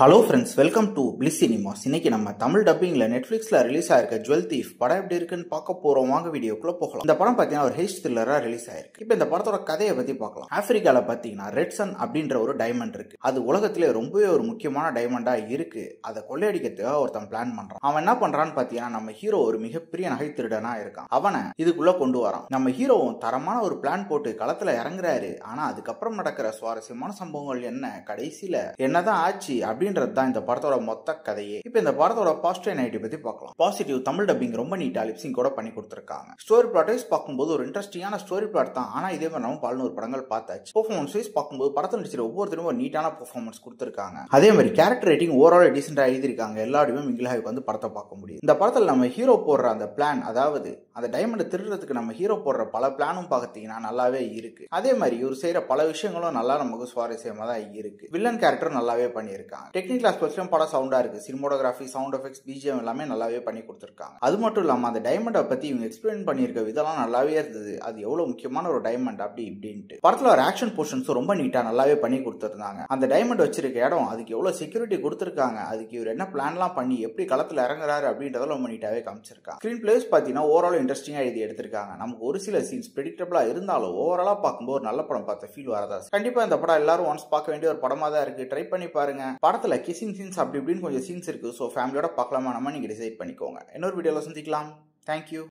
Hello friends, welcome to bliss cinemas. இன்னைக்கு நம்ம Tamil டப்பிங்ல நெட்ஃபிளிக்ஸ்ல release ஆயிருக்க ஜுவல் தீஃப் படம் எப்படி இருக்குன்னு பார்க்க போறோம். வாங்க வீடியோக்குள்ள போகலாம். இந்த படம் பார்த்தீங்கன்னா ஒரு ஹெய்ஸ்ட் த்ரில்லரா ரிலீஸ் ஆயிருக்கு. இப்போ இந்த படத்தோட கதையை பத்தி பார்க்கலாம். ஆப்பிரிக்கால பார்த்தீங்கன்னா ரெட் சன் அப்படின்ற ஒரு டைமண்ட் இருக்கு. அது உலகத்திலே ரொம்பவே ஒரு முக்கியமான டைமண்டா இருக்கு. அதை கொள்ளையடிக்கிறதுக்காக ஒருத்தன் பிளான் பண்றான். அவன் என்ன பண்றான்னு பார்த்தீங்கன்னா நம்ம ஹீரோ ஒரு மிகப்பெரிய நகை திருடனா இருக்கான். அவனை இதுக்குள்ள கொண்டு வரான். நம்ம ஹீரோவும் தரமான ஒரு பிளான் போட்டு களத்துல இறங்குறாரு. ஆனா அதுக்கப்புறம் நடக்கிற சுவாரஸ்யமான சம்பவங்கள் என்ன, கடைசியில என்னதான் ஆச்சு அப்படின்றது தான் இந்த படத்தோட மொத்த கதையே. இப்போ இந்த படத்தோட பாசிட்டிவ் நெகட்டிவ் பத்தி பார்க்கலாம். பாசிட்டிவ், தமிழ் டப்பிங் ரொம்ப நீட்டா லிப்சிங் கூட பண்ணி கொடுத்திருக்காங்க. ஸ்டோரி பிளாட் வைஸ் பார்க்கும்போது ஒரு இன்ட்ரெஸ்டிங்கான ஸ்டோரி பிளாட் தான். ஆனா இதே மாதிரி நம்ம 11 படங்கள் பார்த்தாச்சு. பெர்ஃபார்மன்ஸ் வைஸ் பார்க்கும்போது படத்தில் நடிச்சிருக்க ஒவ்வொருத்தரும் ஒரு நீட்டான பெர்ஃபார்மன்ஸ் கொடுத்திருக்காங்க. அதே மாதிரி கேரக்டர் ரேட்டிங் ஓவரால் டீசென்டா எழுதிருக்காங்க. எல்லாருமே மிங்கிளாக வந்து படத்தை பார்க்க முடியும். இந்த படத்தில் நம்ம ஹீரோ போடுற அந்த பிளான், அதாவது அந்த டைமண்டை திருடுறதுக்கு நம்ம ஹீரோ போடுற பல பிளானும் பார்த்தீங்கன்னா நல்லாவே இருக்கு. அதே மாதிரி இவர் செய்யற பல விஷயங்களும் நல்லா நமக்கு சுவாரஸ்யமா தான் இருக்கு. வில்லன் கேரக்டர் நல்லாவே பண்ணியிருக்காங்க. டெக்னிக்கல் ஆஸ்பெக்ட்லயும் படம் சவுண்டா இருக்கு. சினிமோட்டோகிராஃபி, சவுண்ட் எஃபெக்ட்ஸ், பிஜிஎம் எல்லாமே நல்லாவே பண்ணி கொடுத்திருக்காங்க. அது மட்டும் இல்லாம அந்த டைமண்டை பத்தி இவங்க எக்ஸ்பிளைன் பண்ணியிருக்க விதம்லாம் நல்லாவே இருந்தது. அது எவ்வளவு முக்கியமான ஒரு டைமண்ட் அப்படி இப்படின்ட்டு. படத்துல ஒரு ஆக்ஷன் போர்ஷன்ஸ் ரொம்ப நீட்டா நல்லாவே பண்ணி கொடுத்திருந்தாங்க. அந்த டைமண்ட் வச்சிருக்க இடம், அதுக்கு எவ்வளவு செக்யூரிட்டி கொடுத்திருக்காங்க, அதுக்கு இவர் என்ன பிளான்லாம் பண்ணி எப்படி களத்துல இறங்குறாரு அப்படின்றத ரொம்ப நீட்டாவே காமிச்சிருக்காங்க. ஸ்கிரீன் பிளேஸ் பாத்தீங்கன்னா ஓவரால் இன்ட்ரெஸ்டிங்கா எழுதி எடுத்திருக்காங்க. நமக்கு ஒரு சில சீன்ஸ் பிரெடிக்டபிளா இருந்தாலும் ஓவராலா பார்க்கும்போது நல்ல படம் பார்த்த ஃபீல் வரதா. கண்டிப்பா இந்த படம் எல்லாரும் ஒன்ஸ் பார்க்க வேண்டிய ஒரு படமா தான் இருக்கு. ட்ரை பண்ணி பாருங்க. படத்துல கிசிங் சீன்ஸ் அப்படி இப்படின்னு கொஞ்சம் சீன்ஸ் இருக்கு. ஸோ ஃபேமிலியோட பார்க்கலாமா நம்ம நீங்க டிசைட் பண்ணிக்கோங்க. இன்னொரு வீடியோல சந்திக்கலாம். தேங்க்யூ.